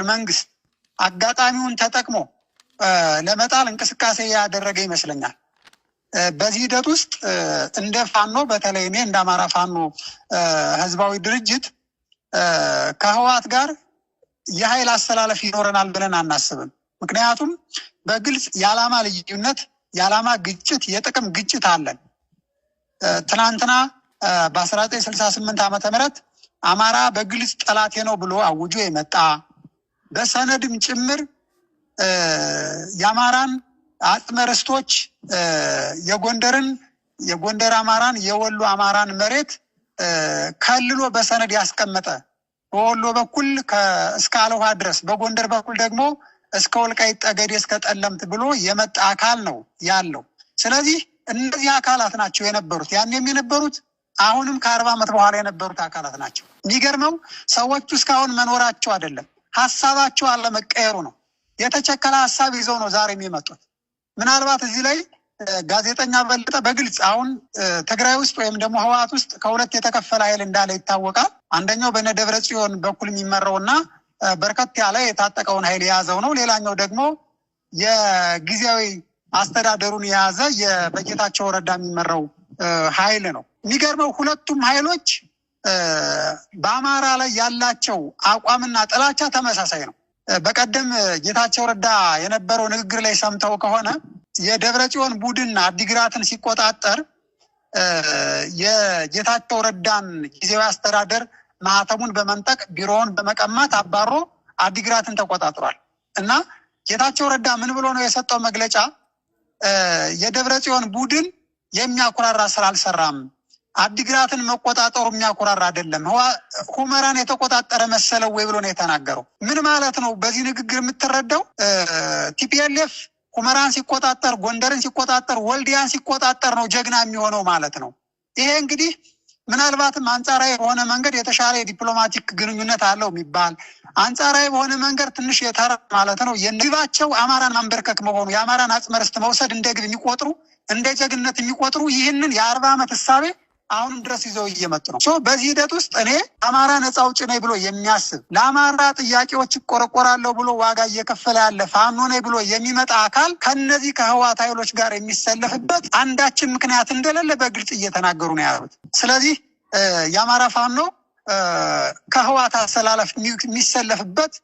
መንግስት አጋጣሚውን ተጠቅሞ ለመጣል እንቅስቃሴ ያደረገ ይመስለኛል። በዚህ ሂደት ውስጥ እንደ ፋኖ በተለይ እኔ እንደ አማራ ፋኖ ህዝባዊ ድርጅት ከህወሓት ጋር የኃይል አስተላለፍ ይኖረናል ብለን አናስብም። ምክንያቱም በግልጽ የዓላማ ልዩነት፣ የዓላማ ግጭት፣ የጥቅም ግጭት አለን። ትናንትና በ1968 ዓመተ ምህረት አማራ በግልጽ ጠላቴ ነው ብሎ አውጆ የመጣ በሰነድም ጭምር የአማራን አጽመ ርስቶች የጎንደር አማራን የወሎ አማራን መሬት ከልሎ በሰነድ ያስቀመጠ በወሎ በኩል እስከ አለውሃ ድረስ በጎንደር በኩል ደግሞ እስከ ወልቃይት ጠገዴ እስከ ጠለምት ብሎ የመጣ አካል ነው ያለው። ስለዚህ እነዚህ አካላት ናቸው የነበሩት ያኔም የነበሩት አሁንም ከ40 ዓመት በኋላ የነበሩት አካላት ናቸው። የሚገርመው ሰዎቹ እስካሁን መኖራቸው አይደለም ሀሳባቸው አለመቀየሩ ነው። የተቸከለ ሀሳብ ይዘው ነው ዛሬ የሚመጡት። ምናልባት እዚህ ላይ ጋዜጠኛ በለጠ በግልጽ አሁን ትግራይ ውስጥ ወይም ደግሞ ህወሓት ውስጥ ከሁለት የተከፈለ ኃይል እንዳለ ይታወቃል። አንደኛው በነ ደብረጽዮን በኩል የሚመራውና በርከት ያለ የታጠቀውን ኃይል የያዘው ነው። ሌላኛው ደግሞ የጊዜያዊ አስተዳደሩን የያዘ በጌታቸው ረዳ የሚመራው ኃይል ነው። የሚገርመው ሁለቱም ኃይሎች በአማራ ላይ ያላቸው አቋምና ጥላቻ ተመሳሳይ ነው። በቀደም ጌታቸው ረዳ የነበረው ንግግር ላይ ሰምተው ከሆነ የደብረጽዮን ቡድን አዲግራትን ሲቆጣጠር የጌታቸው ረዳን ጊዜያዊ አስተዳደር ማህተሙን በመንጠቅ ቢሮውን በመቀማት አባሮ አዲግራትን ተቆጣጥሯል። እና ጌታቸው ረዳ ምን ብሎ ነው የሰጠው መግለጫ? የደብረጽዮን ቡድን የሚያኩራራ ስራ አልሰራም፣ አዲግራትን መቆጣጠሩ የሚያኩራራ አይደለም፣ ሁመራን የተቆጣጠረ መሰለው ወይ ብሎ ነው የተናገረው። ምን ማለት ነው? በዚህ ንግግር የምትረዳው ቲፒኤልኤፍ ሁመራን ሲቆጣጠር፣ ጎንደርን ሲቆጣጠር፣ ወልዲያን ሲቆጣጠር ነው ጀግና የሚሆነው ማለት ነው። ይሄ እንግዲህ ምናልባትም አንጻራዊ በሆነ መንገድ የተሻለ የዲፕሎማቲክ ግንኙነት አለው የሚባል አንጻራዊ በሆነ መንገድ ትንሽ የተራ ማለት ነው። የግባቸው አማራን ማንበርከክ መሆኑ የአማራን አጽመ ርስት መውሰድ እንደ ግብ የሚቆጥሩ እንደ ጀግነት የሚቆጥሩ ይህንን የ40 ዓመት እሳቤ አሁንም ድረስ ይዘው እየመጡ ነው። በዚህ ሂደት ውስጥ እኔ አማራ ነፃ አውጪ ነኝ ብሎ የሚያስብ ለአማራ ጥያቄዎች ይቆረቆራለሁ ብሎ ዋጋ እየከፈለ ያለ ፋኖ ነኝ ብሎ የሚመጣ አካል ከነዚህ ከህወሓት ኃይሎች ጋር የሚሰለፍበት አንዳችን ምክንያት እንደሌለ በግልጽ እየተናገሩ ነው ያሉት። ስለዚህ የአማራ ፋኖ ከህወሓት አሰላለፍ የሚሰለፍበት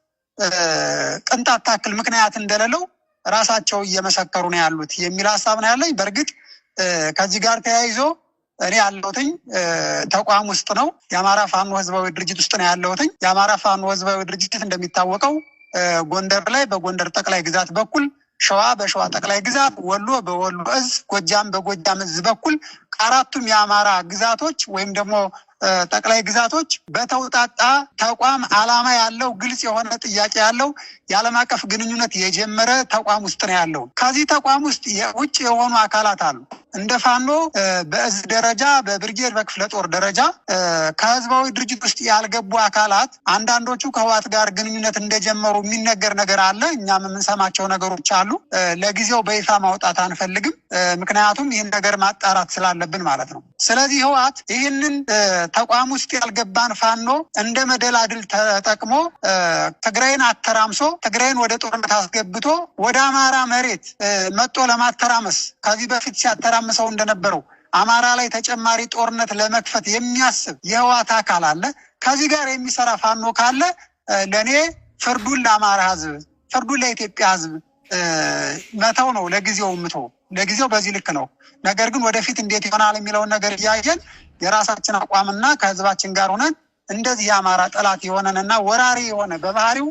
ቅንጣት ታክል ምክንያት እንደሌለው ራሳቸው እየመሰከሩ ነው ያሉት የሚል ሀሳብ ነው ያለኝ። በእርግጥ ከዚህ ጋር ተያይዞ እኔ ያለሁትኝ ተቋም ውስጥ ነው። የአማራ ፋኖ ህዝባዊ ድርጅት ውስጥ ነው ያለሁትኝ። የአማራ ፋኖ ህዝባዊ ድርጅት እንደሚታወቀው ጎንደር ላይ በጎንደር ጠቅላይ ግዛት በኩል፣ ሸዋ በሸዋ ጠቅላይ ግዛት፣ ወሎ በወሎ እዝ፣ ጎጃም በጎጃም እዝ በኩል ከአራቱም የአማራ ግዛቶች ወይም ደግሞ ጠቅላይ ግዛቶች በተውጣጣ ተቋም ዓላማ ያለው ግልጽ የሆነ ጥያቄ ያለው የዓለም አቀፍ ግንኙነት የጀመረ ተቋም ውስጥ ነው ያለው። ከዚህ ተቋም ውስጥ ውጭ የሆኑ አካላት አሉ። እንደ ፋኖ በእዝ ደረጃ በብርጌድ በክፍለ ጦር ደረጃ ከህዝባዊ ድርጅት ውስጥ ያልገቡ አካላት አንዳንዶቹ ከህወሓት ጋር ግንኙነት እንደጀመሩ የሚነገር ነገር አለ። እኛም የምንሰማቸው ነገሮች አሉ። ለጊዜው በይፋ ማውጣት አንፈልግም፣ ምክንያቱም ይህን ነገር ማጣራት ስላለብን ማለት ነው። ስለዚህ ህወሓት ይህንን ተቋም ውስጥ ያልገባን ፋኖ እንደ መደላድል ተጠቅሞ ትግራይን አተራምሶ ትግራይን ወደ ጦርነት አስገብቶ ወደ አማራ መሬት መጦ ለማተራመስ ከዚህ በፊት ሲያተራምሰው እንደነበረው አማራ ላይ ተጨማሪ ጦርነት ለመክፈት የሚያስብ የህወሓት አካል አለ። ከዚህ ጋር የሚሰራ ፋኖ ካለ ለእኔ ፍርዱን ለአማራ ህዝብ፣ ፍርዱን ለኢትዮጵያ ህዝብ መተው ነው። ለጊዜው በዚህ ልክ ነው። ነገር ግን ወደፊት እንዴት ይሆናል የሚለውን ነገር እያየን የራሳችን አቋምና ከህዝባችን ጋር ሆነን እንደዚህ የአማራ ጠላት የሆነንና ወራሪ የሆነ በባህሪው